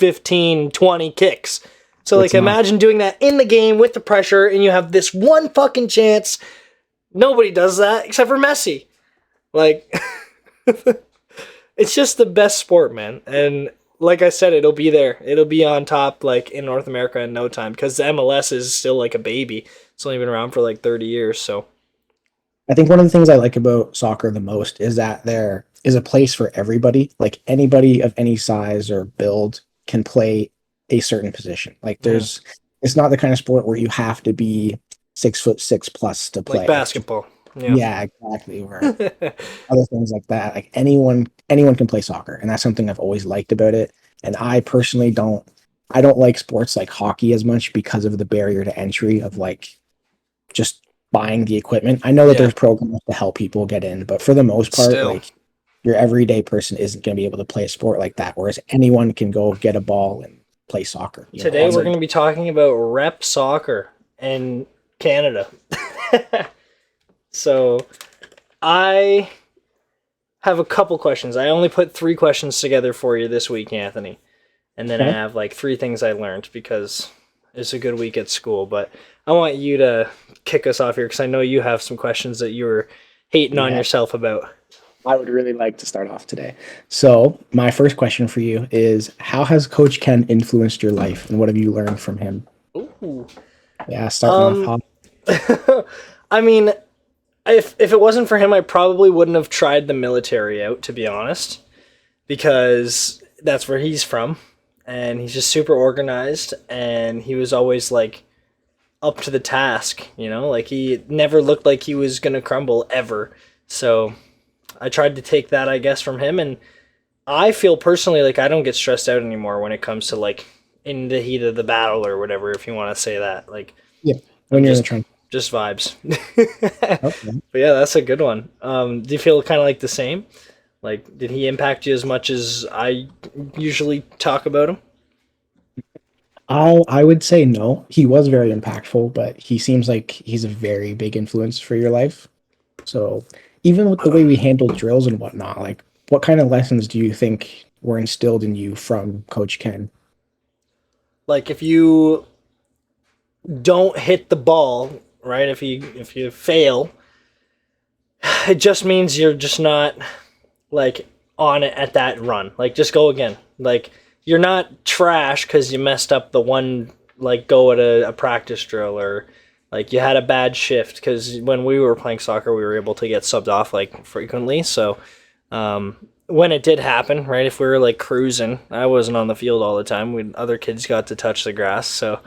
15, 20 kicks. So, like, It's not. imagine doing that in the game with the pressure, and you have this one fucking chance. Nobody does that except for Messi. Like, it's just the best sport, man. And like I said, it'll be there. It'll be on top, like, in North America in no time, because the MLS is still like a baby. It's only been around for like 30 years, so. I think one of the things I like about soccer the most is that there is a place for everybody. Like anybody of any size or build can play a certain position. Like it's not the kind of sport where you have to be 6'6" plus to play. Like basketball. Yeah, exactly. Or other things like that. Like anyone can play soccer, and that's something I've always liked about it. And I personally don't like sports like hockey as much because of the barrier to entry of like just buying the equipment. I know that there's programs to help people get in, but for the most part, like your everyday person isn't going to be able to play a sport like that. Whereas anyone can go get a ball and play soccer. Today we're going to be talking about rep soccer in Canada. So I have a couple questions. I only put 3 questions together for you this week, Anthony. And then I have like 3 things I learned because it's a good week at school. But I want you to kick us off here because I know you have some questions that you were hating on yourself about. I would really like to start off today. So my first question for you is, how has Coach Ken influenced your life and what have you learned from him? Ooh. Yeah, starting off hot. I mean, if it wasn't for him, I probably wouldn't have tried the military out, to be honest, because that's where he's from, and he's just super organized, and he was always like up to the task, you know, like he never looked like he was gonna crumble ever. So I tried to take that, I guess, from him, and I feel personally like I don't get stressed out anymore when it comes to like in the heat of the battle or whatever, if you want to say that. Like, yeah, when you're in the trench. Just vibes. Okay. But yeah, that's a good one. Do you feel kind of like the same? Like, did he impact you as much as I usually talk about him? I would say no. He was very impactful, but he seems like he's a very big influence for your life. So even with the way we handled drills and whatnot, like what kind of lessons do you think were instilled in you from Coach Ken? Like, if you don't hit the ball, right? If you fail, it just means you're just not like on it at that run. Like, just go again. Like, you're not trash because you messed up the one like go at a practice drill, or like you had a bad shift, because when we were playing soccer we were able to get subbed off like frequently. So when it did happen, right, if we were like cruising, I wasn't on the field all the time. Other kids got to touch the grass. So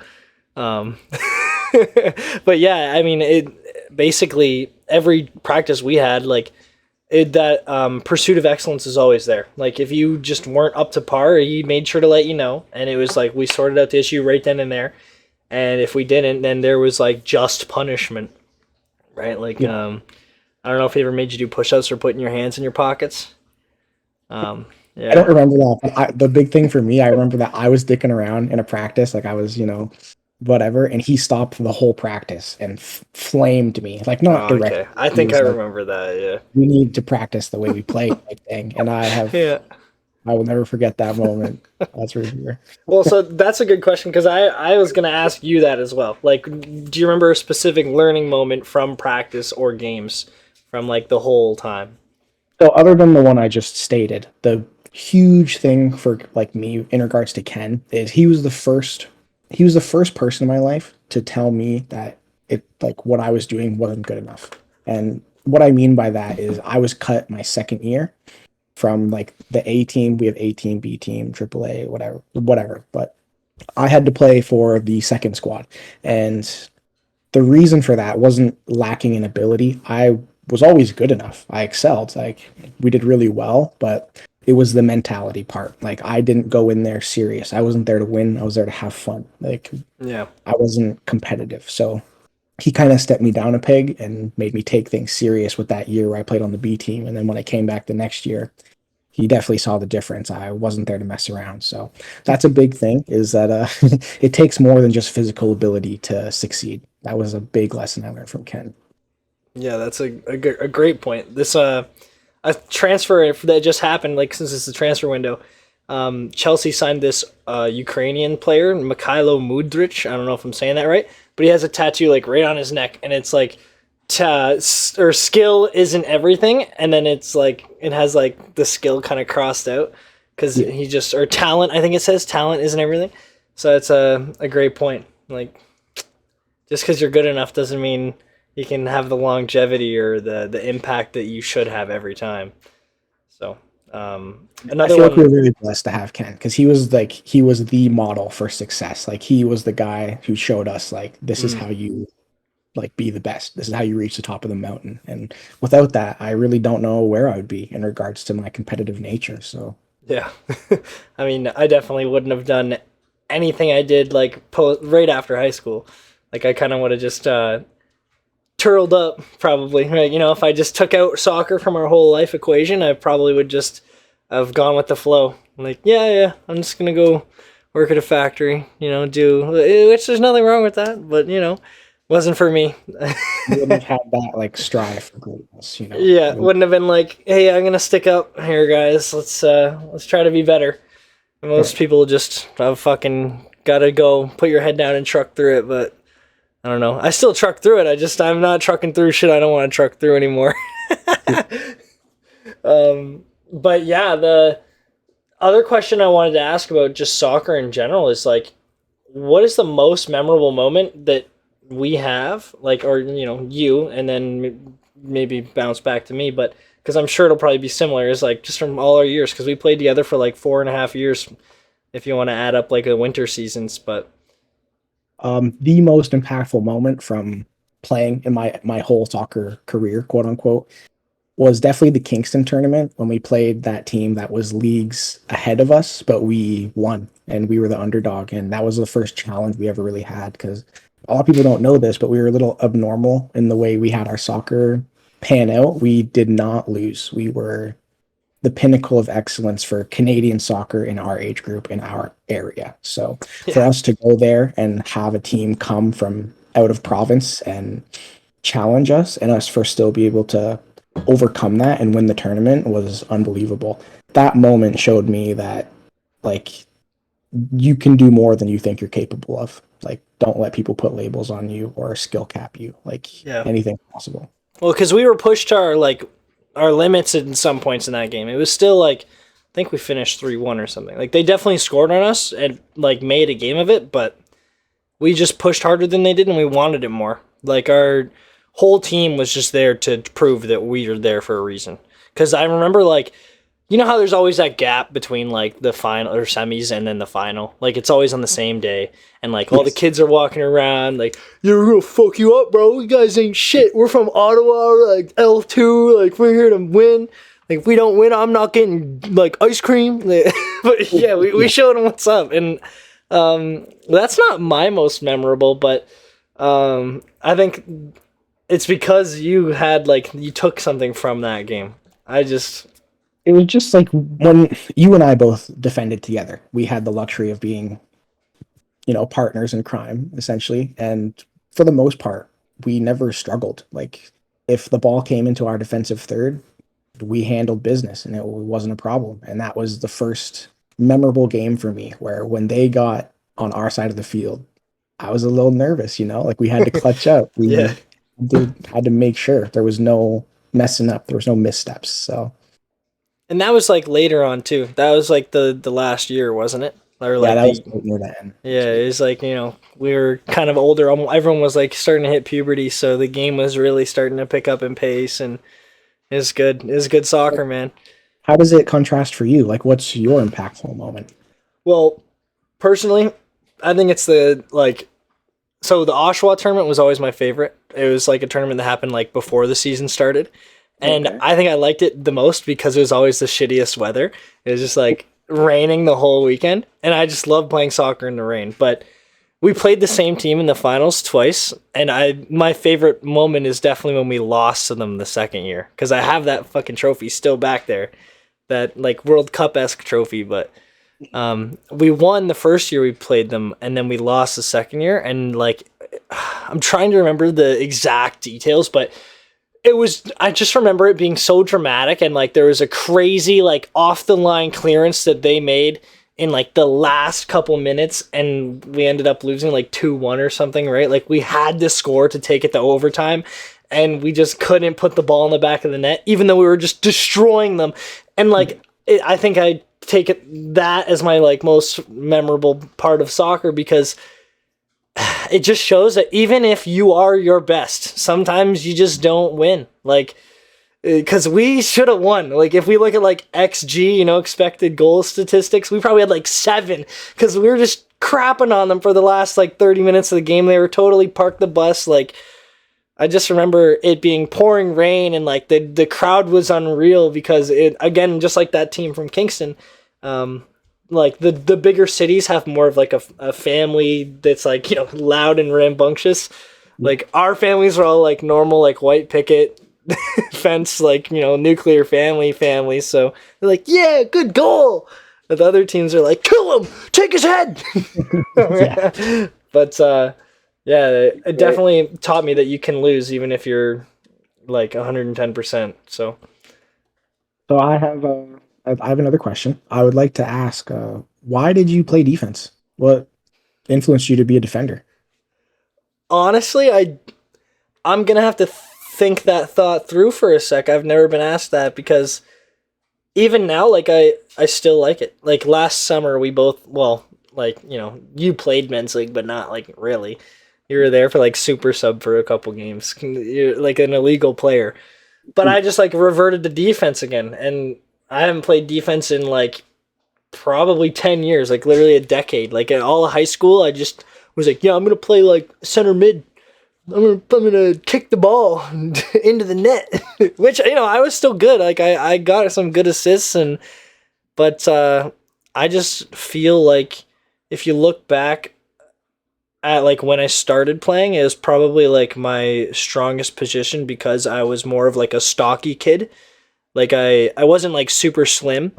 but yeah, I mean, it basically every practice we had, like that pursuit of excellence is always there. Like, if you just weren't up to par, he made sure to let you know, and it was like we sorted out the issue right then and there. And if we didn't, then there was like just punishment, right? Like, I don't know if he ever made you do push-ups or putting your hands in your pockets. Yeah. I don't remember that. But the big thing for me, I remember that I was dicking around in a practice, like I was, whatever, and he stopped the whole practice and flamed me, like not directly. Okay. I think I remember that. Yeah. We need to practice the way we play, type thing, and I will never forget that moment. That's for sure. Well, so that's a good question, because I was going to ask you that as well. Like, do you remember a specific learning moment from practice or games from like the whole time? So other than the one I just stated, the huge thing for like me in regards to Ken is he was the first person in my life to tell me that what I was doing wasn't good enough. And what I mean by that is I was cut my second year from like the A team. We have A team, B team, AAA, whatever. But I had to play for the second squad. And the reason for that wasn't lacking in ability. I was always good enough. I excelled. Like, we did really well, but it was the mentality part. Like, I didn't go in there serious. I wasn't there to win. I was there to have fun. Like, yeah, I wasn't competitive. So he kind of stepped me down a peg and made me take things serious with that year where I played on the B team. And then when I came back the next year, he definitely saw the difference. I wasn't there to mess around. So that's a big thing, is that it takes more than just physical ability to succeed. That was a big lesson I learned from Ken. Yeah, that's a great point. This a transfer that just happened, like, since it's the transfer window, Chelsea signed this Ukrainian player, Mikhailo Mudryk. I don't know if I'm saying that right, but he has a tattoo like right on his neck, and it's like, or skill isn't everything, and then it's like it has like the skill kind of crossed out because Yeah. he just or talent. I think it says talent isn't everything. So it's a great point. Like just because you're good enough doesn't mean you can have the longevity or the impact that you should have every time. So I another feel like we one. were really blessed to have Ken because he was the model for success. Like he was the guy who showed us like this is how Mm, you like be the best. This is how you reach the top of the mountain. And without that, I really don't know where I would be in regards to my competitive nature. So yeah, I mean, I definitely wouldn't have done anything I did like right after high school. Like I kind of would have just turtled up probably. Right? You know, if I just took out soccer from our whole life equation, I probably would just have gone with the flow. Like, yeah, I'm just gonna go work at a factory. You know, do which there's nothing wrong with that, but you know, wasn't for me. you wouldn't have had that like strive for greatness, you know. Yeah, wouldn't have been like, hey, I'm gonna stick up here, guys. Let's try to be better. Most people just have fucking gotta go put your head down and truck through it, but I don't know. I still truck through it. I'm not trucking through shit I don't want to truck through anymore. But yeah, the other question I wanted to ask about just soccer in general is like, what is the most memorable moment that we have, like, or you know, you, and then maybe bounce back to me, but because I'm sure it'll probably be similar, is like just from all our years, because we played together for like 4.5 years, if you want to add up like the winter seasons, but The most impactful moment from playing in my whole soccer career, quote unquote, was definitely the Kingston tournament when we played that team that was leagues ahead of us, but we won and we were the underdog. And that was the first challenge we ever really had because a lot of people don't know this, but we were a little abnormal in the way we had our soccer pan out. We did not lose. We were the pinnacle of excellence for Canadian soccer in our age group in our area. So for yeah, us to go there and have a team come from out of province and challenge us and us for still be able to overcome that and win the tournament was unbelievable. That moment showed me that like you can do more than you think you're capable of. Like don't let people put labels on you or skill cap you. Like yeah. anything possible. Well, because we were pushed to our limits in some points in that game. It was still like I think we finished 3-1 or something. Like they definitely scored on us and like made a game of it, but we just pushed harder than they did and we wanted it more. Like our whole team was just there to prove that we are there for a reason. Because I remember like you know how there's always that gap between like the final or semis and then the final. Like it's always on the same day, and like all the Yes. kids are walking around like, "You're gonna fuck you up, bro. You guys ain't shit. We're from Ottawa, like L2. Like we're here to win. Like if we don't win, I'm not getting like ice cream." But yeah, we Yeah. showed them what's up, and that's not my most memorable, but I think it's because you had like you took something from that game. I just It was just like when you and I both defended together. We had the luxury of being, partners in crime, essentially. And for the most part, we never struggled. Like if the ball came into our defensive third, we handled business and it wasn't a problem. And that was the first memorable game for me where when they got on our side of the field, I was a little nervous, like we had to clutch up. yeah. We had to make sure there was no messing up, there was no missteps. So And that was like later on too. That was like the last year, wasn't it? Or yeah, like that was the right near the end. yeah, it was like we were kind of older. Everyone was like starting to hit puberty, so the game was really starting to pick up in pace, and it was good. It was good soccer, man. How does it contrast for you? Like, what's your impactful moment? Well, personally, I think it's the like so the Oshawa tournament was always my favorite. It was like a tournament that happened like before the season started. And Okay. I think I liked it the most because it was always the shittiest weather. It was just like raining the whole weekend. And I just love playing soccer in the rain. But we played the same team in the finals twice. And my favorite moment is definitely when we lost to them the second year. Because I have that fucking trophy still back there. That like World Cup-esque trophy. But we won the first year we played them. And then we lost the second year. And like I'm trying to remember the exact details. But it was, I just remember it being so dramatic, and like there was a crazy like off the line clearance that they made in like the last couple minutes, and we ended up losing like 2-1 or something, right? Like we had to score to take it to overtime, and we just couldn't put the ball in the back of the net, even though we were just destroying them. And like I think I take that as my like most memorable part of soccer, because it just shows that even if you are your best, sometimes you just don't win. Like, because we should have won. Like, if we look at like XG, expected goal statistics, we probably had like 7, because we were just crapping on them for the last like 30 minutes of the game. They were totally parked the bus. Like, I just remember it being pouring rain, and like the crowd was unreal, because it, again, just like that team from Kingston, like the bigger cities have more of like a family that's like, loud and rambunctious. Like our families are all like normal, like white picket fence, like, nuclear family. So they're like, yeah, good goal. But the other teams are like, kill him, take his head. Yeah. But yeah, it definitely taught me that you can lose even if you're like 110%. So So I have another question. I would like to ask, why did you play defense? What influenced you to be a defender? honestly, I'm gonna have to think that thought through for a sec. I've never been asked that, because even now, like I still like it. Like last summer, we both, well, like, you played men's league, but not like really. You were there for like super sub for a couple games. You're like an illegal player. But I just like reverted to defense again, and I haven't played defense in like probably 10 years, like literally a decade. Like in all of high school, I just was like, yeah, I'm gonna play like center mid. I'm gonna kick the ball into the net, which I was still good. Like I got some good assists, but I just feel like if you look back at like when I started playing, it was probably like my strongest position, because I was more of like a stocky kid. Like I wasn't like super slim,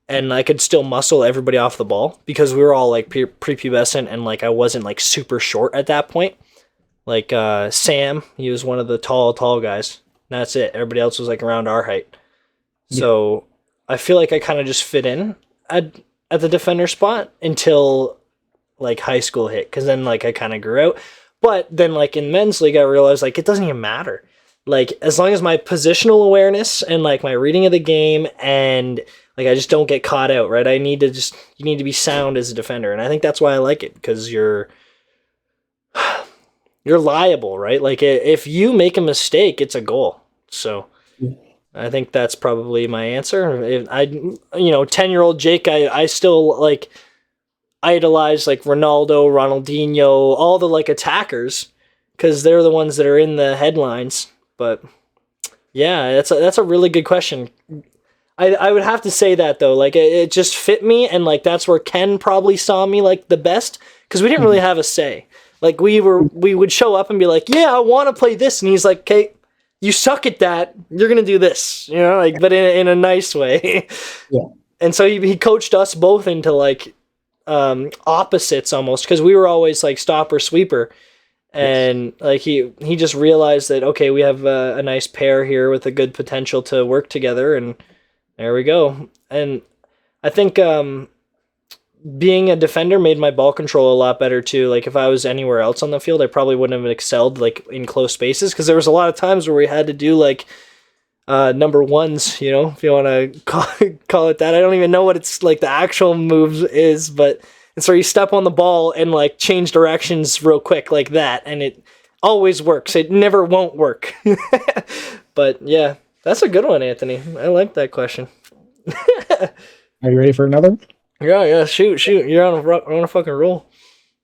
and I could still muscle everybody off the ball, because we were all like prepubescent, and like I wasn't like super short at that point. Like Sam, he was one of the tall guys. That's it. Everybody else was like around our height. Yeah. So I feel like I kind of just fit in at the defender spot until like high school hit, because then like I kind of grew out. But then like in men's league, I realized like it doesn't even matter. Like as long as my positional awareness and like my reading of the game, and like I just don't get caught out, right? You need to be sound as a defender, and I think that's why I like it, because you're liable, right? Like if you make a mistake, it's a goal. So I think that's probably my answer. If 10-year-old Jake, I still like idolize like Ronaldo, Ronaldinho, all the like attackers, because they're the ones that are in the headlines. But yeah, that's a really good question. I would have to say that though, like it just fit me, and like that's where Ken probably saw me like the best, because we didn't really have a say. Like we would show up and be like, yeah, I want to play this, and he's like, okay, you suck at that, you're gonna do this, like, but in a nice way. Yeah. And so he coached us both into like opposites almost, because we were always like stopper sweeper, and like he just realized that, okay, we have a nice pair here with a good potential to work together, and there we go. And I think being a defender made my ball control a lot better too. Like if I was anywhere else on the field, I probably wouldn't have excelled like in close spaces, because there was a lot of times where we had to do like number ones, if you want to call it that. I don't even know what it's like the actual moves is, but it's where you step on the ball and like change directions real quick like that, and it always works. It never won't work. But yeah, that's a good one, Anthony. I like that question. Are you ready for another? Yeah, shoot. You're on a fucking roll.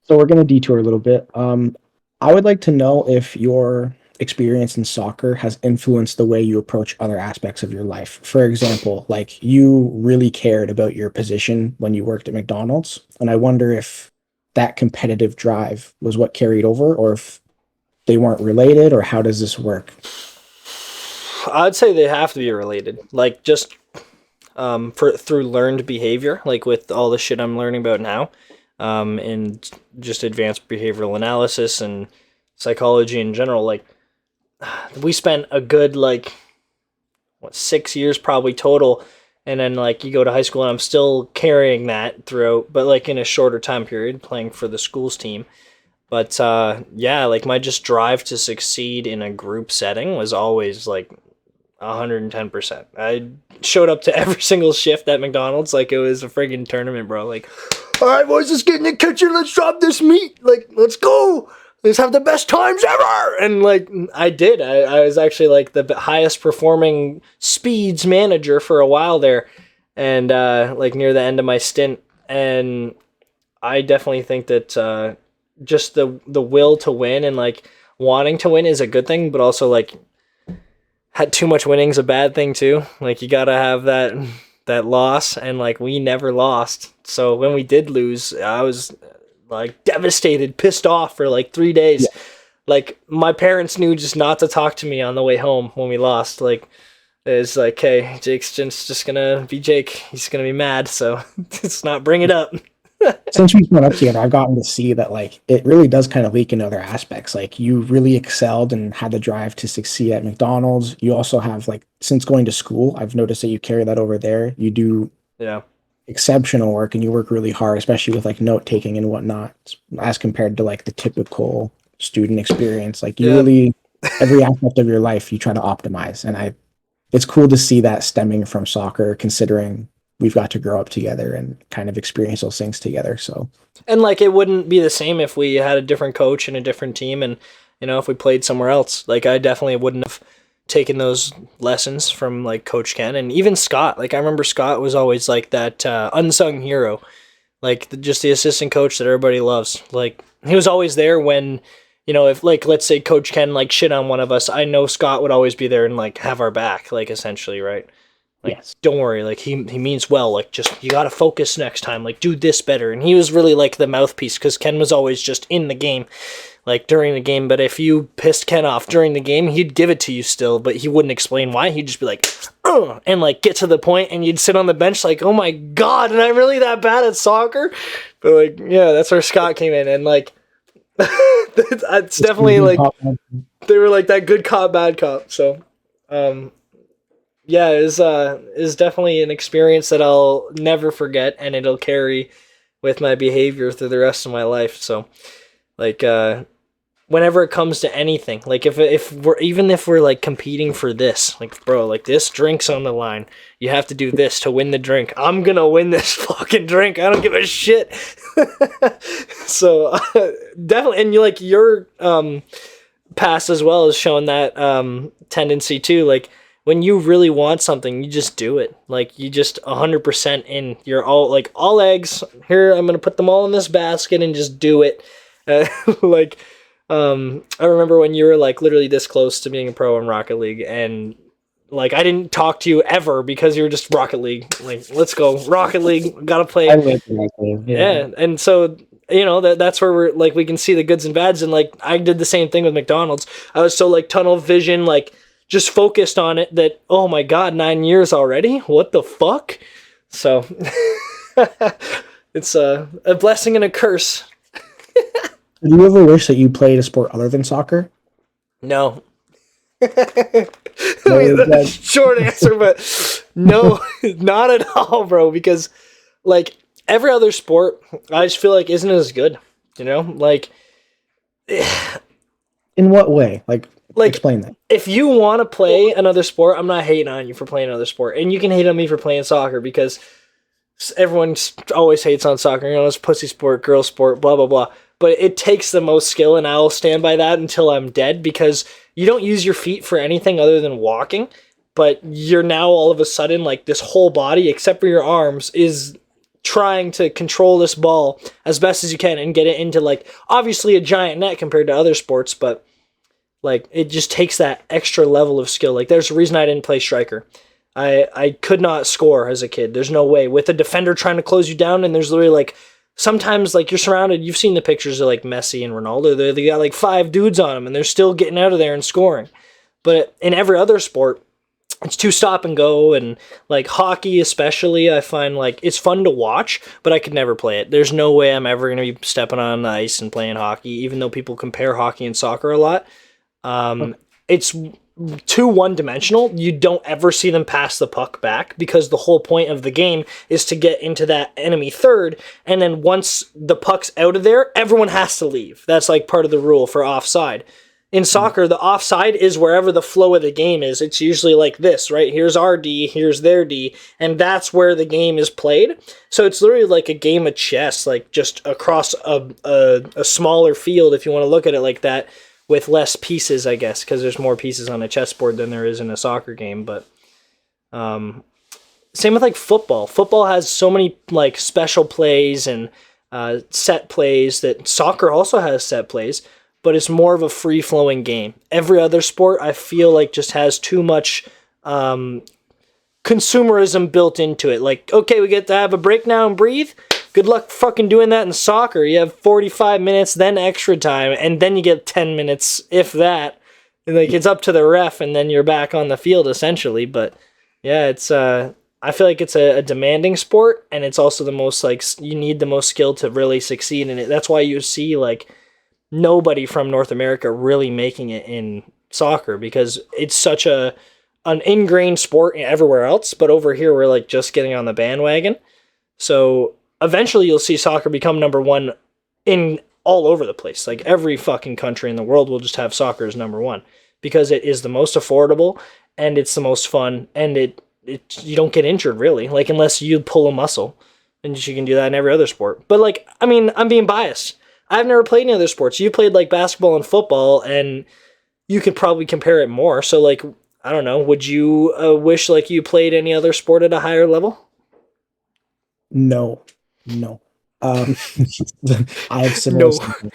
So we're going to detour a little bit. I would like to know if your experience in soccer has influenced the way you approach other aspects of your life. For example, like you really cared about your position when you worked at McDonald's, and I wonder if that competitive drive was what carried over, or if they weren't related, or how does this work? I'd say they have to be related. Like just through learned behavior, like with all the shit I'm learning about now, and just advanced behavioral analysis and psychology in general. Like we spent a good, like, 6 years probably total. And then, like, you go to high school and I'm still carrying that throughout, but like in a shorter time period playing for the school's team. But yeah, like my just drive to succeed in a group setting was always like 110%. I showed up to every single shift at McDonald's like it was a friggin' tournament, bro. Like, all right, boys, let's get in the kitchen. Let's drop this meat. Like, let's go. Let's have the best times ever. And like, I did. I was actually like the highest performing speeds manager for a while there, and like near the end of my stint. And I definitely think that just the will to win and like wanting to win is a good thing, but also like had too much winning's a bad thing too. Like you gotta have that loss, and like we never lost. So when we did lose, I was like devastated, pissed off for like 3 days. Yeah. Like my parents knew just not to talk to me on the way home when we lost. Like it's like, hey, Jake's just gonna be Jake. He's gonna be mad, so let's not bring it up. Since we've been up together, I've gotten to see that like it really does kind of leak in other aspects. Like you really excelled and had the drive to succeed at McDonald's. You also have like since going to school, I've noticed that you carry that over there. You do exceptional work and you work really hard, especially with like note taking and whatnot, as compared to like the typical student experience. Like you really every aspect of your life you try to optimize, and it's cool to see that stemming from soccer, considering we've got to grow up together and kind of experience those things together. So, and like it wouldn't be the same if we had a different coach and a different team, and if we played somewhere else. Like I definitely wouldn't have taken those lessons from like Coach Ken and even Scott. Like I remember Scott was always like that unsung hero, like just the assistant coach that everybody loves. Like he was always there when if like let's say Coach Ken like shit on one of us, I know Scott would always be there and like have our back, like essentially, right? Like, yes. Don't worry, like he means well, like just you gotta focus next time, like do this better. And he was really like the mouthpiece because Ken was always just in the game, like during the game. But if you pissed Ken off during the game, he'd give it to you still, but he wouldn't explain why. He'd just be like, ugh, and like get to the point, and you'd sit on the bench like, oh my god, am I really that bad at soccer? But like, yeah, that's where Scott came in, and like it's definitely like they were like that good cop, bad cop. So yeah, is definitely an experience that I'll never forget, and it'll carry with my behavior through the rest of my life. So, like, whenever it comes to anything, like if we're like competing for this, like bro, like this drink's on the line, you have to do this to win the drink. I'm gonna win this fucking drink. I don't give a shit. So definitely, and your past as well has shown that tendency too, like. When you really want something, you just do it. Like you just 100% in. You're all eggs. Here, I'm gonna put them all in this basket and just do it. Like, I remember when you were like literally this close to being a pro in Rocket League, and like I didn't talk to you ever because you were just Rocket League. Like, let's go Rocket League. Gotta play. I like Rocket League. Yeah, and so that's where we're like we can see the goods and bads. And like I did the same thing with McDonald's. I was so like tunnel vision, like. Just focused on it that, oh my god, 9 years already? What the fuck? So, it's a blessing and a curse. Do you ever wish that you played a sport other than soccer? No. I mean, that's short answer, but no, not at all, bro, because, like, every other sport, I just feel like isn't as good, Like... In what way? Like explain that. If you want to play another sport, I'm not hating on you for playing another sport. And you can hate on me for playing soccer because everyone always hates on soccer. It's pussy sport, girl sport, blah, blah, blah. But it takes the most skill, and I'll stand by that until I'm dead because you don't use your feet for anything other than walking. But you're now all of a sudden, like this whole body, except for your arms, is trying to control this ball as best as you can and get it into like obviously a giant net compared to other sports, but like it just takes that extra level of skill. Like there's a reason I didn't play striker. I could not score as a kid. There's no way with a defender trying to close you down, and there's literally like sometimes like you're surrounded. You've seen the pictures of like Messi and Ronaldo. They got like 5 dudes on them, and they're still getting out of there and scoring. But in every other sport, it's 2 stop and go, and like hockey especially, I find like it's fun to watch, but I could never play it. There's no way I'm ever going to be stepping on the ice and playing hockey, even though people compare hockey and soccer a lot. it's too one-dimensional. You don't ever see them pass the puck back because the whole point of the game is to get into that enemy third, and then once the puck's out of there, everyone has to leave. That's like part of the rule for offside. In soccer, the offside is wherever the flow of the game is. It's usually like this, right? Here's our D, here's their D, and that's where the game is played. So it's literally like a game of chess, like just across a smaller field, if you want to look at it like that, with less pieces, I guess, because there's more pieces on a chessboard than there is in a soccer game. But same with like football. Football has so many like special plays and set plays that soccer also has set plays, but it's more of a free-flowing game. Every other sport, I feel like, just has too much consumerism built into it. Like, okay, we get to have a break now and breathe. Good luck fucking doing that in soccer. You have 45 minutes, then extra time, and then you get 10 minutes, if that. And like it's up to the ref, and then you're back on the field, essentially. But yeah, it's I feel like it's a demanding sport, and it's also the most, like, you need the most skill to really succeed in it. That's why you see, like, nobody from North America really making it in soccer, because it's such an ingrained sport everywhere else, but over here we're like just getting on the bandwagon. So eventually you'll see soccer become number one in all over the place. Like every fucking country in the world will just have soccer as number one because it is the most affordable and it's the most fun, and it you don't get injured really, like unless you pull a muscle, and you can do that in every other sport. But like, I mean, I'm being biased. I've never played any other sports. You played like basketball and football, and you could probably compare it more. So like, I don't know. Would you wish like you played any other sport at a higher level? No, no. I have similar. No.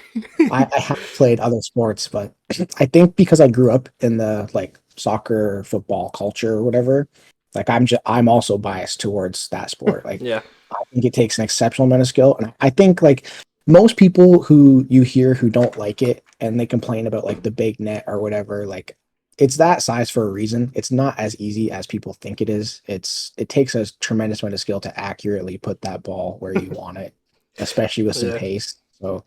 I have played other sports, but I think because I grew up in the like soccer, football culture or whatever, like I'm also biased towards that sport. Like, Yeah. I think it takes an exceptional amount of skill, and I think like most people who you hear who don't like it and they complain about like the big net or whatever, like it's that size for a reason. It's not as easy as people think it is. It takes a tremendous amount of skill to accurately put that ball where you want it, especially with some Yeah. pace. So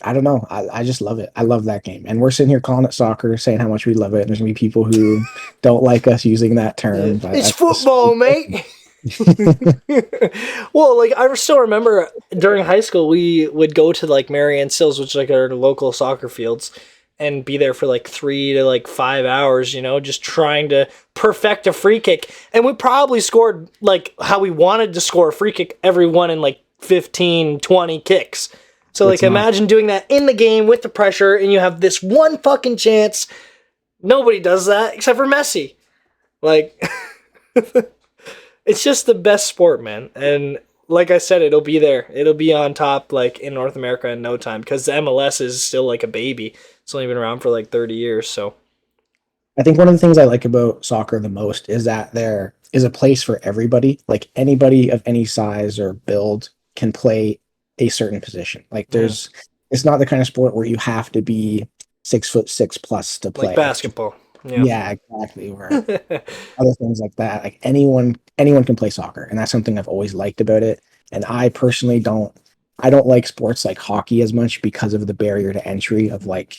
I don't know. I just love it. I love that game. And we're sitting here calling it soccer, saying how much we love it. And there's gonna be people who don't like us using that term, but It's that's just football, mate. Well, like I still remember during high school we would go to like Marianne Sills, which is like our local soccer fields, and be there for like 3 to like 5 hours, you know, just trying to perfect a free kick. And we probably scored like how we wanted to score a free kick every one in like 15, 20 kicks. So like imagine doing that in the game with the pressure, and you have this one fucking chance. Nobody does that except for Messi. Like it's just the best sport, man. And like I said, it'll be there. It'll be on top, like in North America in no time, because the MLS is still like a baby. It's only been around for like 30 years. So I think one of the things I like about soccer the most is that there is a place for everybody. Like anybody of any size or build can play a certain position. Like it's not the kind of sport where you have to be 6'6" plus to play. like basketball. Yeah, exactly. Or other things like that. Like anyone can play soccer, and that's something I've always liked about it. And I personally don't like sports like hockey as much because of the barrier to entry of like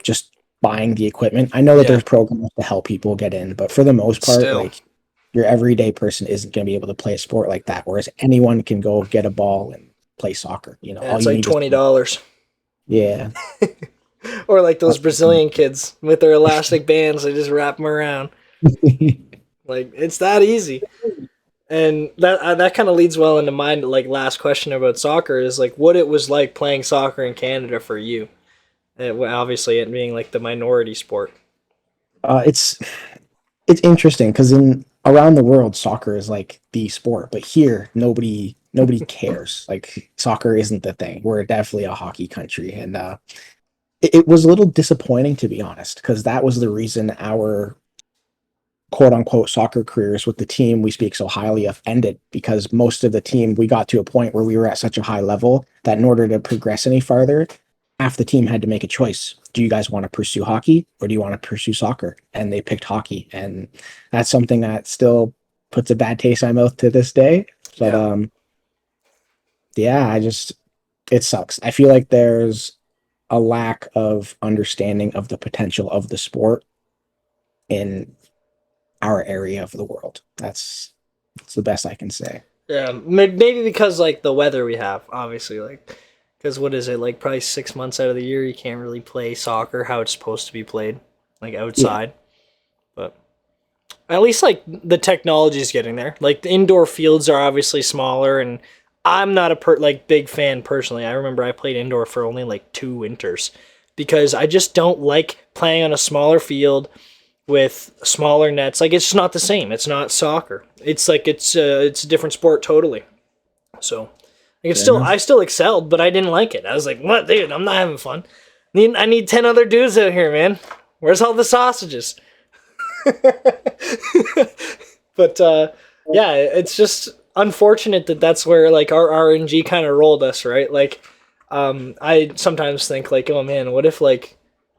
just buying the equipment. I know that there's programs to help people get in, but for the most part, like your everyday person isn't going to be able to play a sport like that. Whereas anyone can go get a ball and play soccer. You know, Yeah, it's like $20. Yeah. Or like those Brazilian kids with their elastic bands, they just wrap them around. Like it's that easy. And that kind of leads well into my like last question about soccer is like what it was like playing soccer in Canada for you. Obviously, it being like the minority sport. It's interesting because in around the world, soccer is like the sport, but here nobody cares. Like soccer isn't the thing. We're definitely a hockey country, and it was a little disappointing to be honest, because that was the reason our quote unquote soccer careers with the team we speak so highly of ended, because most of the team we got to a point where we were at such a high level that in order to progress any farther, half the team had to make a choice. Do you guys want to pursue hockey or do you want to pursue soccer? And they picked hockey. And that's something that still puts a bad taste in my mouth to this day. But yeah, it sucks. I feel like there's a lack of understanding of the potential of the sport in our area of the world. That's the best I can say. Yeah, maybe because like the weather we have, obviously, like because what is it like? Probably 6 months out of the year you can't really play soccer how it's supposed to be played, like Yeah. outside. But at least like the technology is getting there. Like the indoor fields are obviously smaller, and I'm not a like big fan personally. I remember I played indoor for only like 2 winters because I just don't like playing on a smaller field with smaller nets. Like it's just not the same. It's not soccer. It's like it's a different sport totally. So like it's Fair still enough. I still excelled, but I didn't like it. I was like, what, dude? I'm not having fun. I need 10 other dudes out here, man. Where's all the sausages? But yeah, it's just unfortunate that that's where like our RNG kind of rolled us, right? Like, I sometimes think like, oh man, what if like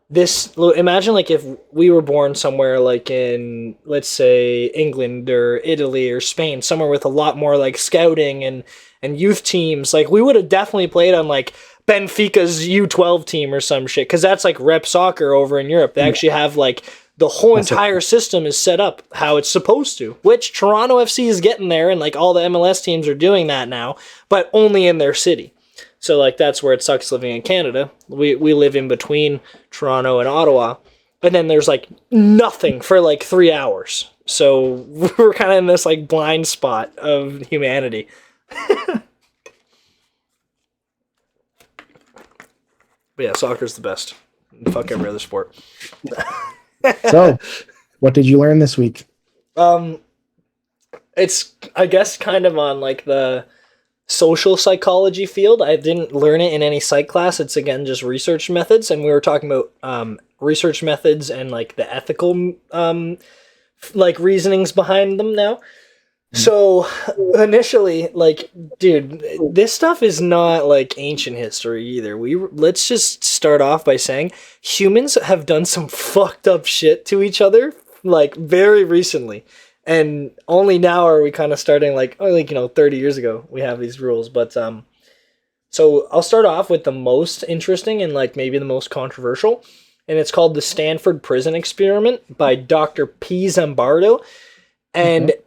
imagine like if we were born somewhere like in, let's say, England or Italy or Spain, somewhere with a lot more like scouting and youth teams. Like we would have definitely played on like Benfica's U12 team or some shit, because that's like rep soccer over in Europe. They Yeah, actually have like the whole that's it. entire system is set up how it's supposed to, which Toronto FC is getting there, and like all the MLS teams are doing that now, but only in their city. So like that's where it sucks living in Canada. We live in between Toronto and Ottawa, and then there's like nothing for like 3 hours. So we're kind of in this like blind spot of humanity. But yeah, soccer's the best. Fuck every other sport. So, what did you learn this week? Um, it's I guess kind of on like the social psychology field. I didn't learn it in any psych class. It's again just research methods, and we were talking about research methods and like the ethical like reasonings behind them now. So initially, like, dude, this stuff is not like ancient history either. Let's just start off by saying humans have done some fucked up shit to each other like very recently. And only now are we kind of starting like, oh, like, 30 years ago we have these rules. But so I'll start off with the most interesting and like maybe the most controversial, and it's called the Stanford Prison Experiment by Dr. P. Zimbardo. And Okay.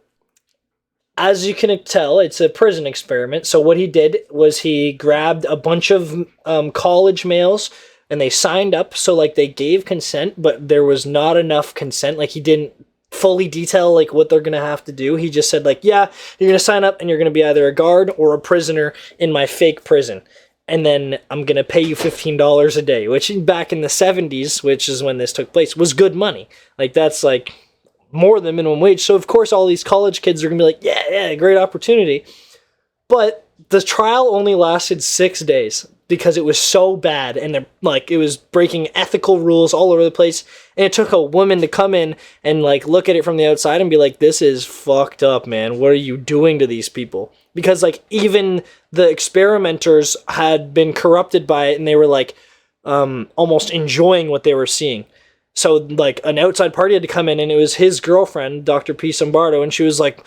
as you can tell, it's a prison experiment. So what he did was he grabbed a bunch of college males and they signed up. So like they gave consent, but there was not enough consent. Like he didn't fully detail like what they're gonna have to do. He just said like, yeah, you're gonna sign up and you're gonna be either a guard or a prisoner in my fake prison. And then I'm gonna pay you $15 a day, which back in the 70s, which is when this took place, was good money. Like that's like more than minimum wage. So of course all these college kids are gonna be like, yeah, great opportunity. But the trial only lasted 6 days because it was so bad, and like it was breaking ethical rules all over the place. And it took a woman to come in and like look at it from the outside and be like, this is fucked up, man. What are you doing to these people? Because like even the experimenters had been corrupted by it, and they were like almost enjoying what they were seeing. So like an outside party had to come in, and it was his girlfriend, Dr. P. Zimbardo, and she was like,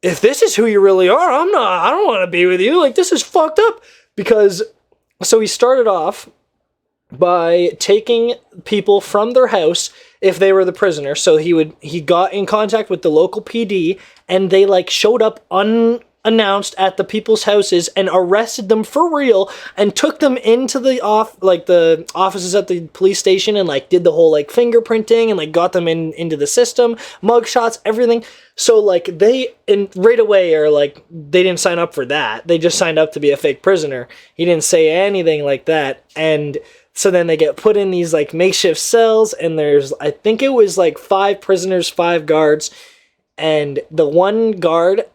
if this is who you really are, I don't want to be with you. Like this is fucked up. Because so he started off by taking people from their house if they were the prisoner. So he got in contact with the local PD, and they like showed up unannounced at the people's houses and arrested them for real and took them into the the offices at the police station, and like did the whole like fingerprinting and like got them into the system, mugshots, everything. So like they right away are like, they didn't sign up for that. They just signed up to be a fake prisoner. He didn't say anything like that. And so then they get put in these like makeshift cells, and there's, I think it was like 5 prisoners, 5 guards, and the one guard,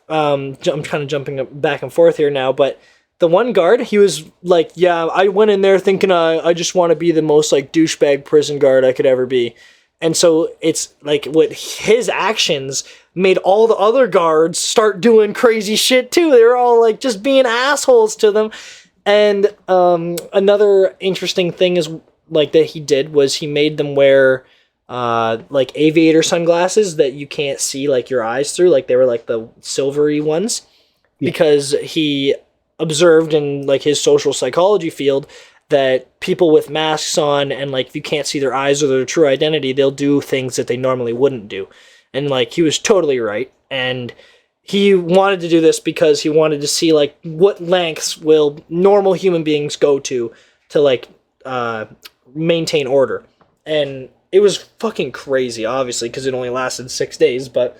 I'm kind of jumping back and forth here now, but the one guard, he was like, yeah, I went in there thinking I just want to be the most like douchebag prison guard I could ever be. And so it's like what his actions made all the other guards start doing crazy shit too. They were all like just being assholes to them. And another interesting thing is like that he did was he made them wear like aviator sunglasses that you can't see like your eyes through. Like they were like the silvery ones, Yeah. because he observed in like his social psychology field that people with masks on and like if you can't see their eyes or their true identity, they'll do things that they normally wouldn't do. And like he was totally right. And he wanted to do this because he wanted to see like what lengths will normal human beings go to like maintain order. And it was fucking crazy, obviously, because it only lasted 6 days. But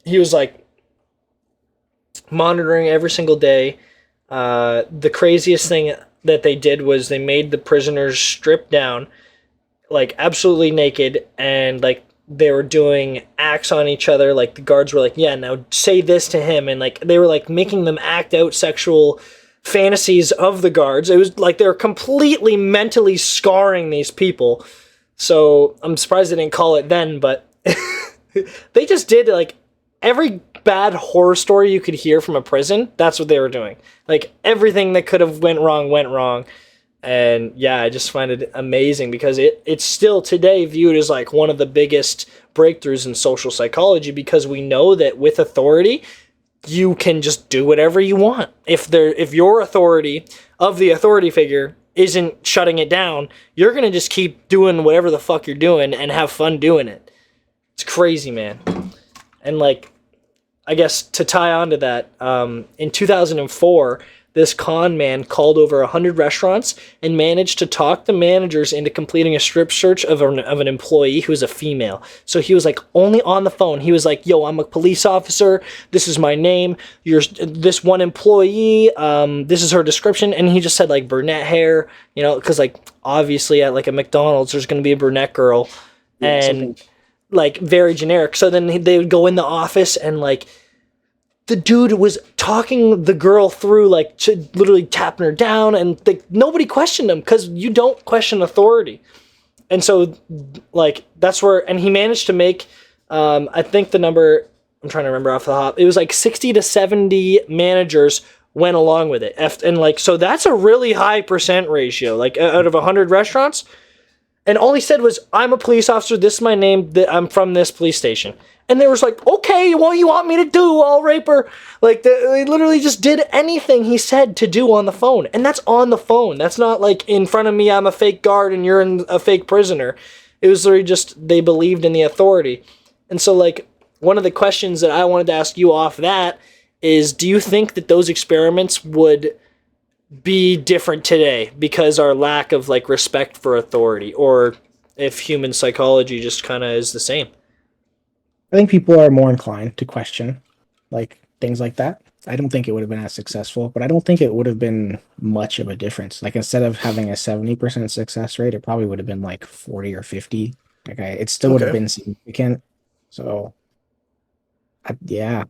he was like monitoring every single day. The craziest thing that they did was they made the prisoners strip down, like absolutely naked, and like they were doing acts on each other. Like the guards were like, yeah, now say this to him. And like they were like making them act out sexual fantasies of the guards. It was like they were completely mentally scarring these people. So I'm surprised they didn't call it then, but they just did like every bad horror story you could hear from a prison. That's what they were doing. Like everything that could have went wrong. And yeah, I just find it amazing because it's still today viewed as like one of the biggest breakthroughs in social psychology, because we know that with authority, you can just do whatever you want. If your authority of the authority figure isn't shutting it down, you're going to just keep doing whatever the fuck you're doing and have fun doing it. It's crazy, man. And like, I guess to tie on to that, in 2004, this con man called over 100 restaurants and managed to talk the managers into completing a strip search of an employee who was a female. So he was like only on the phone. He was like, yo, I'm a police officer. This is my name. You're this one employee. This is her description. And he just said like brunette hair, you know, because like obviously at like a McDonald's, there's going to be a brunette girl. And like very generic. So then they would go in the office and like, the dude was talking the girl through, like literally tapping her down, and like nobody questioned him because you don't question authority. And so, like that's where, and he managed to make, I think the number I'm trying to remember off the top, it was like 60 to 70 managers went along with it, and like so that's a really high percent ratio. Like out of 100 restaurants, and all he said was, "I'm a police officer. This is my name. I'm from this police station." And they was like, okay, what you want me to do? I'll rape her. Like, they literally just did anything he said to do on the phone. And that's on the phone. That's not like in front of me, I'm a fake guard and you're a fake prisoner. It was literally just, they believed in the authority. And so, like, one of the questions that I wanted to ask you off that is, do you think that those experiments would be different today because our lack of, like, respect for authority? Or if human psychology just kind of is the same? I think people are more inclined to question like things like that. I don't think it would have been as successful, but I don't think it would have been much of a difference. Like instead of having a 70% success rate, it probably would have been like 40 or 50. Like it still would have been significant. So yeah.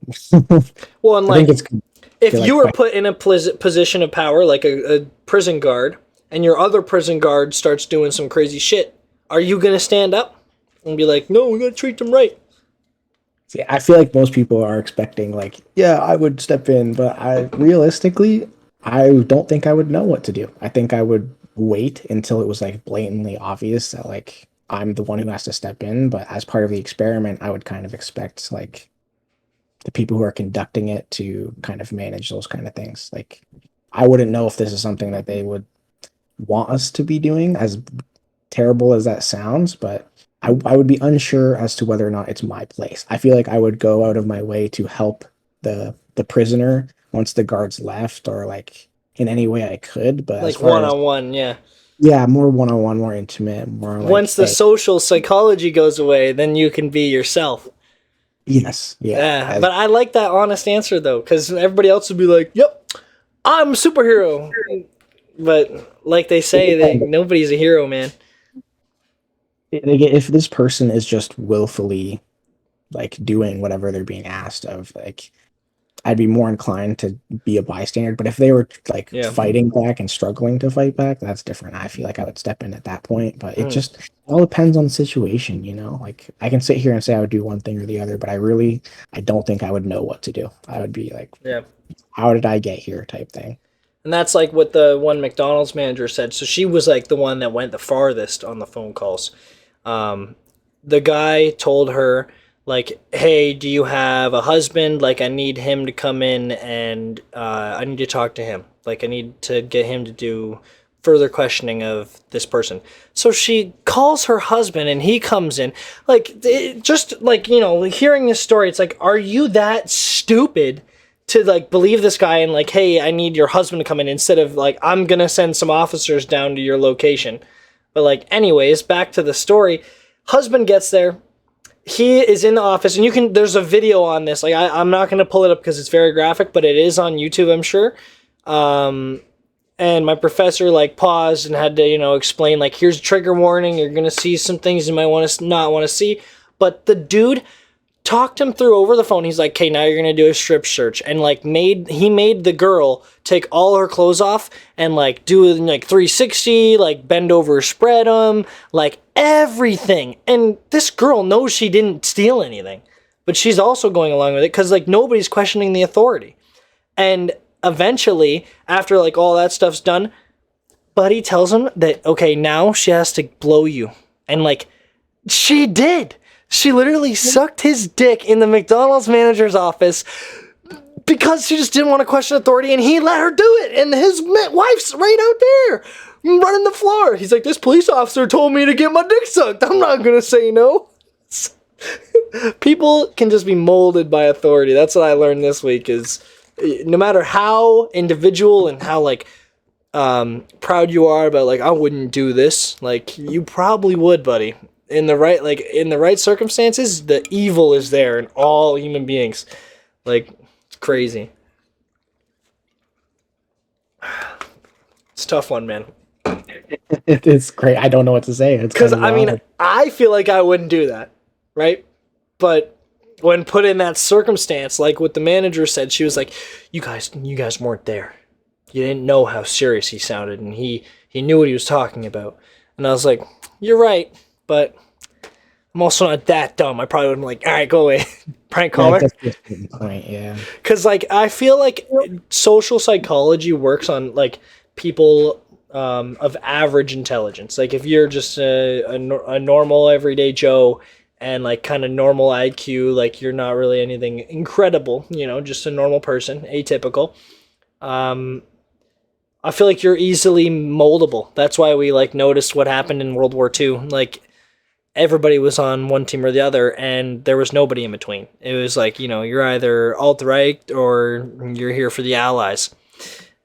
Well, and I like think it's if you were put in a position of power, like a prison guard, and your other prison guard starts doing some crazy shit, are you going to stand up and be like, no, we got to treat them right? I feel like most people are expecting like, yeah, I would step in, but I don't think I would know what to do. I think I would wait until it was like blatantly obvious that like I'm the one who has to step in. But as part of the experiment, I would kind of expect like the people who are conducting it to kind of manage those kind of things. Like I wouldn't know if this is something that they would want us to be doing, as terrible as that sounds, but I would be unsure as to whether or not it's my place. I feel like I would go out of my way to help the prisoner once the guards left, or like in any way I could. But like one-on-one, yeah. Yeah, more one-on-one, more intimate, more like, once the social psychology goes away, then you can be yourself. Yes, yeah. But I like that honest answer though, because everybody else would be like, "Yep, I'm a superhero." But like they say, nobody's a hero, man. If this person is just willfully like doing whatever they're being asked of, like I'd be more inclined to be a bystander. But if they were like fighting back and struggling to fight back, that's different. I feel like I would step in at that point. But it just all depends on the situation, you know. Like I can sit here and say I would do one thing or the other, but I don't think I would know what to do. I would be like, how did I get here type thing. And that's like what the one McDonald's manager said. So she was like the one that went the farthest on the phone calls. The guy told her, like, hey, do you have a husband? Like, I need him to come in and I need to talk to him. Like, I need to get him to do further questioning of this person. So she calls her husband and he comes in. Like, just like, you know, hearing this story, it's like, are you that stupid to like believe this guy and like, hey, I need your husband to come in, instead of like, I'm gonna send some officers down to your location. But like, anyways, back to the story. Husband gets there. He is in the office, and there's a video on this. Like, I'm not going to pull it up because it's very graphic, but it is on YouTube, I'm sure. And my professor like paused and had to, you know, explain like, here's a trigger warning. You're going to see some things you might not want to see. But the dude talked him through over the phone. He's like, okay, now you're going to do a strip search. And like he made the girl take all her clothes off and like do like 360, like bend over, spread them, like everything. And this girl knows she didn't steal anything, but she's also going along with it because like nobody's questioning the authority. And eventually, after like all that stuff's done, Buddy tells him that, okay, now she has to blow you. And like, she did. She literally sucked his dick in the McDonald's manager's office because she just didn't want to question authority, and he let her do it. And his wife's right out there running the floor. He's like, this police officer told me to get my dick sucked. I'm not going to say no. People can just be molded by authority. That's what I learned this week, is no matter how individual and how like proud you are about like, I wouldn't do this, like you probably would, buddy. In the right circumstances, the evil is there in all human beings. Like, it's crazy. It's a tough one, man. It's great. I don't know what to say. Because, I mean, I feel like I wouldn't do that, right? But when put in that circumstance, like what the manager said, she was like, you guys weren't there. You didn't know how serious he sounded, and he knew what he was talking about. And I was like, you're right, but I'm also not that dumb. I probably would have been like, all right, go away. Prank caller. Right, yeah. Because, like, I feel like social psychology works on, like, people of average intelligence. Like, if you're just a normal everyday Joe and, like, kind of normal IQ, like, you're not really anything incredible, you know, just a normal person, atypical. I feel like you're easily moldable. That's why we, like, noticed what happened in World War II. Like, everybody was on one team or the other, and there was nobody in between. It was like, you know, you're either alt-right or you're here for the Allies.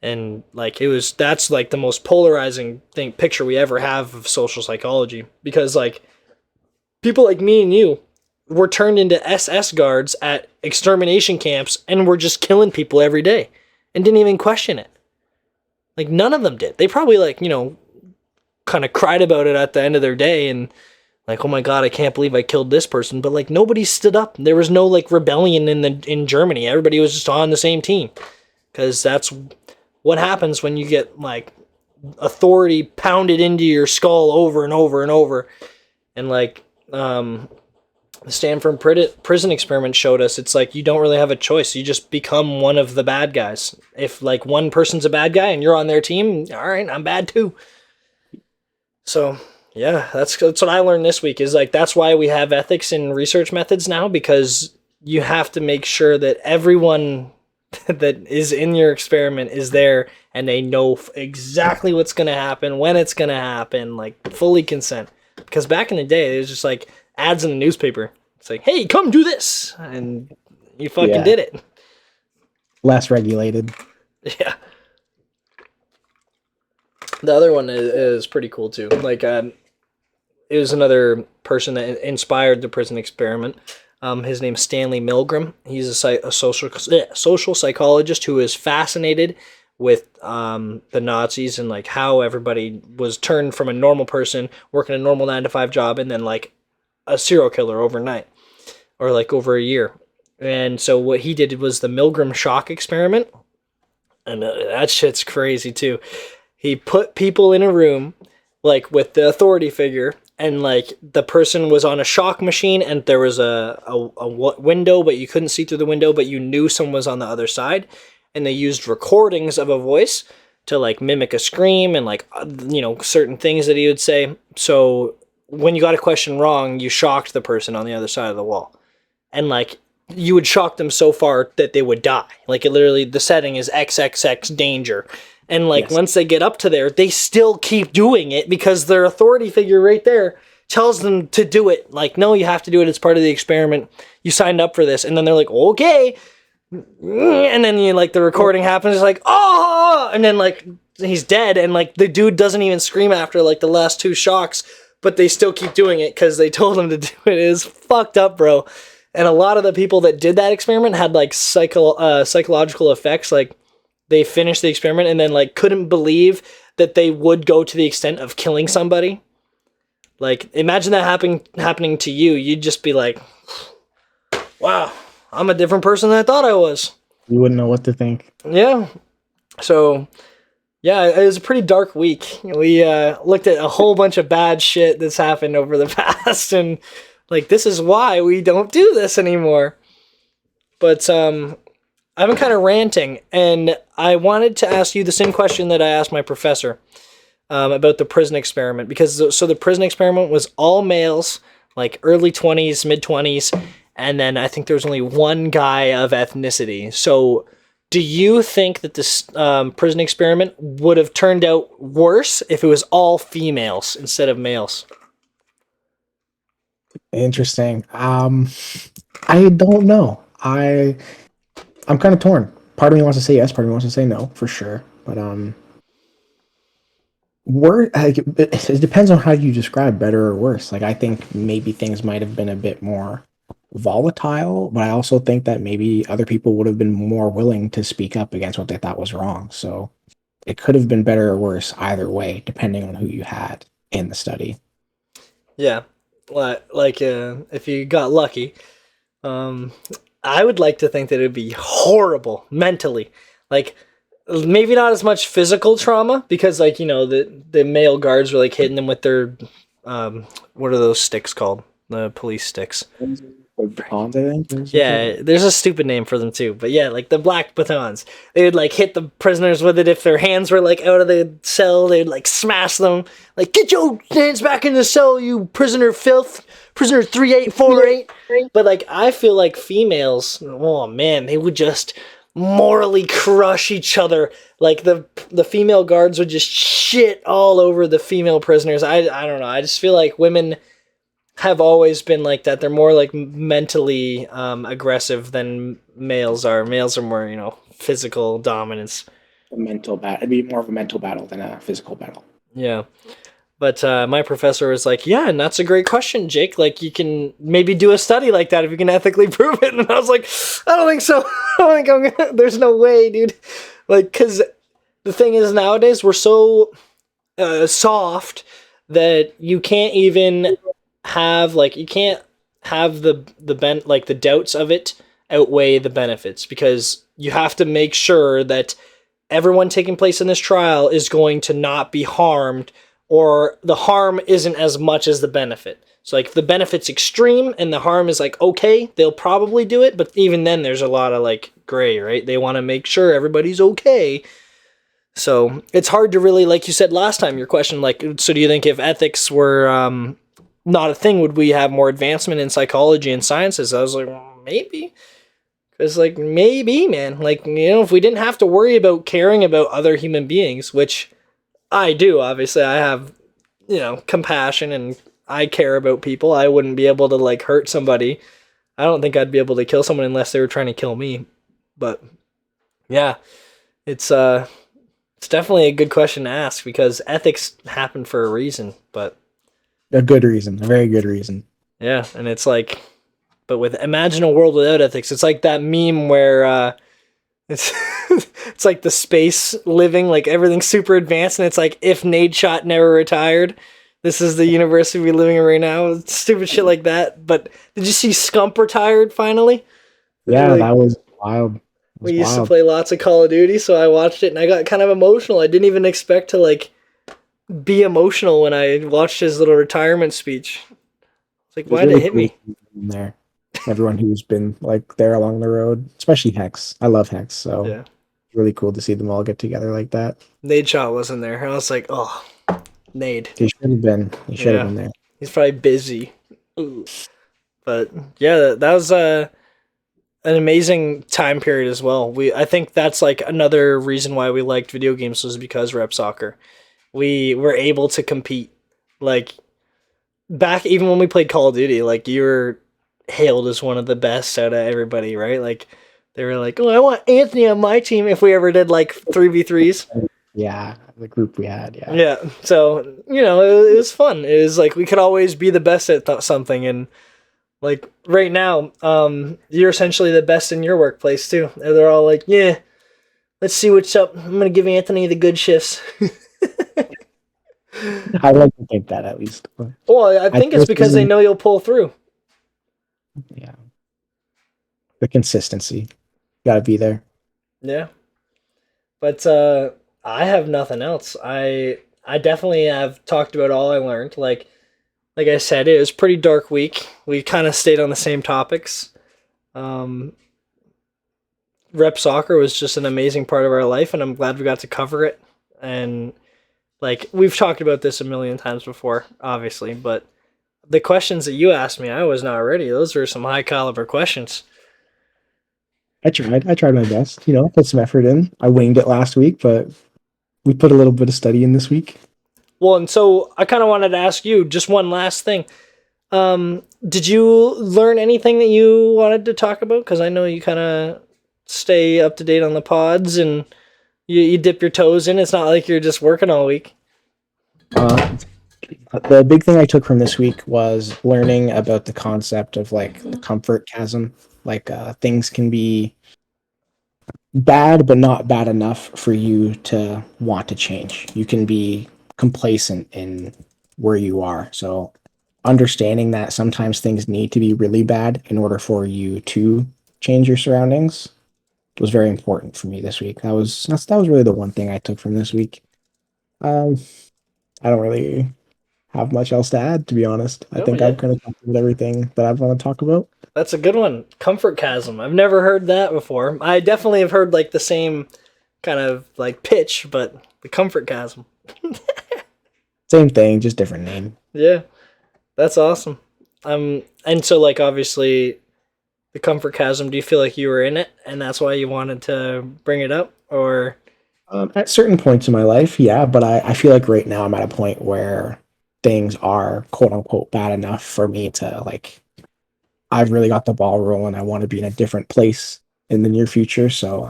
And like, that's like the most polarizing picture we ever have of social psychology, because like people like me and you were turned into SS guards at extermination camps and were just killing people every day and didn't even question it. Like, none of them did. They probably, like, you know, kind of cried about it at the end of their day and like, oh my God, I can't believe I killed this person. But like, nobody stood up. There was no like rebellion in Germany. Everybody was just on the same team, because that's what happens when you get like authority pounded into your skull over and over and over. And like the Stanford prison experiment showed us, it's like you don't really have a choice. You just become one of the bad guys. If like one person's a bad guy and you're on their team, all right, I'm bad too. So yeah, that's what I learned this week, is like, that's why we have ethics in research methods now, because you have to make sure that everyone that is in your experiment is there and they know exactly what's going to happen, when it's going to happen, like fully consent. Because back in the day, it was just like ads in the newspaper. It's like, hey, come do this. And you fucking did it. Less regulated. Yeah. The other one is pretty cool too. Like, it was another person that inspired the prison experiment. His name's Stanley Millgram. He's a social psychologist who is fascinated with the Nazis and like how everybody was turned from a normal person working a normal 9-to-5 job and then like a serial killer overnight, or like over a year. And so what he did was the Milgram shock experiment, and that shit's crazy too. He put people in a room like with the authority figure, and like the person was on a shock machine and there was a window, but you couldn't see through the window, but you knew someone was on the other side. And they used recordings of a voice to like mimic a scream and like, you know, certain things that he would say. So when you got a question wrong, you shocked the person on the other side of the wall. And like, you would shock them so far that they would die. Like, it literally, the setting is XXX danger. And like Yes. once they get up to there, they still keep doing it because their authority figure right there tells them to do it. Like, no, you have to do it. It's part of the experiment. You signed up for this. And then they're like, okay. And then you like the recording happens. It's like, oh, and then like he's dead. And like the dude doesn't even scream after like the last 2 shocks, but they still keep doing it because they told him to do it. It is fucked up, bro. And a lot of the people that did that experiment had like psychological effects. Like they finished the experiment and then like couldn't believe that they would go to the extent of killing somebody. Like imagine that happening to you. You'd just be like, wow, I'm a different person than I thought I was. You wouldn't know what to think. Yeah. So, yeah, it was a pretty dark week. We looked at a whole bunch of bad shit that's happened over the past, and like this is why we don't do this anymore. But I've been kind of ranting, and I wanted to ask you the same question that I asked my professor about the prison experiment, because so the prison experiment was all males, like early 20s, mid 20s, and then I think there was only one guy of ethnicity. So do you think that this prison experiment would have turned out worse if it was all females instead of males? Interesting. I don't know. I'm kind of torn. Part of me wants to say yes, part of me wants to say no, for sure. But it depends on how you describe better or worse. Like I think maybe things might have been a bit more volatile, but I also think that maybe other people would have been more willing to speak up against what they thought was wrong. So it could have been better or worse either way, depending on who you had in the study. Yeah, like if you got lucky, I would like to think that it would be horrible mentally. Like maybe not as much physical trauma because like, you know, the male guards were like hitting them with their what are those sticks called? The police sticks. Batons, I think. Yeah, there's a stupid name for them too. But yeah, like the black batons. They would like hit the prisoners with it if their hands were like out of the cell. They'd like smash them. Like, get your hands back in the cell, you prisoner filth. Prisoner 3848. But like, I feel like females, oh man, they would just morally crush each other. Like the female guards would just shit all over the female prisoners. I don't know. I just feel like women have always been like that. They're more like mentally aggressive than males are. Males are more, you know, physical dominance. A mental battle. It'd be more of a mental battle than a physical battle. Yeah. But my professor was like, yeah, and that's a great question, Jake. Like, you can maybe do a study like that if you can ethically prove it. And I was like, I don't think so. I don't think I'm gonna, there's no way, dude. Like, because the thing is, nowadays, we're so soft that you can't even have, like, you can't have the doubts of it outweigh the benefits, because you have to make sure that everyone taking place in this trial is going to not be harmed, or the harm isn't as much as the benefit. So like if the benefit's extreme and the harm is like okay, they'll probably do it, but even then there's a lot of like gray, right? They want to make sure everybody's okay. So it's hard to really, like you said last time, your question, like, so do you think if ethics were not a thing, would we have more advancement in psychology and sciences? I was like, well, maybe. It's like, maybe, man. Like, you know, if we didn't have to worry about caring about other human beings, which I do, obviously. I have, you know, compassion and I care about people. I wouldn't be able to, like, hurt somebody. I don't think I'd be able to kill someone unless they were trying to kill me. But, yeah, it's definitely a good question to ask, because ethics happen for a reason, but... A good reason. A very good reason. Yeah, and it's like... But with imagine a world without ethics. It's like that meme where it's it's like the space living, like everything's super advanced, and it's like if Nadeshot never retired, this is the universe we'd be living in right now. Stupid shit like that. But did you see Scump retired finally? Yeah, like, that was wild. We used to play lots of Call of Duty, so I watched it and I got kind of emotional. I didn't even expect to like be emotional when I watched his little retirement speech. It's like, why did it hit me? There. Everyone who's been like there along the road, especially Hex. I love Hex, so yeah, really cool to see them all get together like that. Nadeshot wasn't there. I was like, oh, Nade. He should have been. He should have been there. He's probably busy. Ooh. But yeah, that was an amazing time period as well. I think that's like another reason why we liked video games was because rep soccer. We were able to compete. Like back even when we played Call of Duty, like you were hailed as one of the best out of everybody, right? Like they were like, "Oh, I want Anthony on my team." If we ever did like 3v3s, Yeah, the group we had, yeah. yeah. So it was fun. It was like we could always be the best at something, and like right now, you're essentially the best in your workplace too. And they're all like, "Yeah, let's see what's up. I'm gonna give Anthony the good shifts." I like to think that at least. But Well, I think it's because they know you'll pull through. yeah, the consistency got to be there. Yeah. But I have nothing else. I definitely have talked about all I learned. Like I said, it was a pretty dark week. We kind of stayed on the same topics. Um, Rep soccer was just an amazing part of our life, and I'm glad we got to cover it. And like we've talked about this a million times before, obviously, but the questions that you asked me, I was not ready. Those were some high caliber questions. I tried. I tried my best. Put some effort in. I winged it last week, but we put a little bit of study in this week. Well, and so I kind of wanted to ask you just one last thing. Did you learn anything that you wanted to talk about? Because I know you kind of stay up to date on the pods and you dip your toes in. It's not like you're just working all week. The big thing I took from this week was learning about the concept of like the comfort chasm. Like things can be bad, but not bad enough for you to want to change. You can be complacent in where you are. So understanding that sometimes things need to be really bad in order for you to change your surroundings was very important for me this week. That was really the one thing I took from this week. Um, I don't really have much else to add, to be honest. I Oh, think yeah. I've kind of talked about everything that I want to talk about. That's a good one. Comfort chasm. I've never heard that before. I definitely have heard like the same kind of like pitch, but the comfort chasm. Same thing, just different name. Yeah, that's awesome. And so like obviously the comfort chasm. Do you feel like you were in it, and that's why you wanted to bring it up, or? At certain points in my life, yeah, but I feel like right now I'm at a point where things are quote unquote bad enough for me to like, I've really got the ball rolling. I want to be in a different place in the near future. So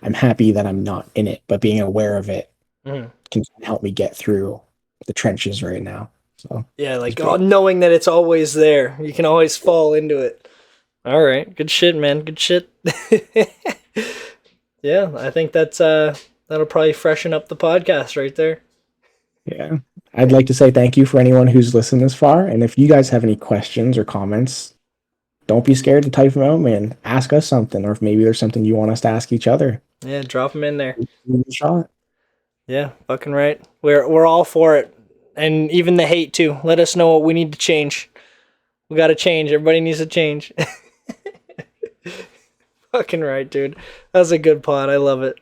I'm happy that I'm not in it, but being aware of it Mhm. can help me get through the trenches right now. So Yeah, it's like pretty, knowing that it's always there. You can always fall into it. All right, good shit, man. Good shit. Yeah, I think that'll probably freshen up the podcast right there. yeah. I'd like to say thank you for anyone who's listened this far. And if you guys have any questions or comments, don't be scared to type them out, man. Ask us something, or if maybe there's something you want us to ask each other. Yeah, drop them in there. Give it a shot. Yeah, fucking right. We're all for it, and even the hate too. Let us know what we need to change. We got to change. Everybody needs to change. Fucking right, dude. That was a good pod. I love it.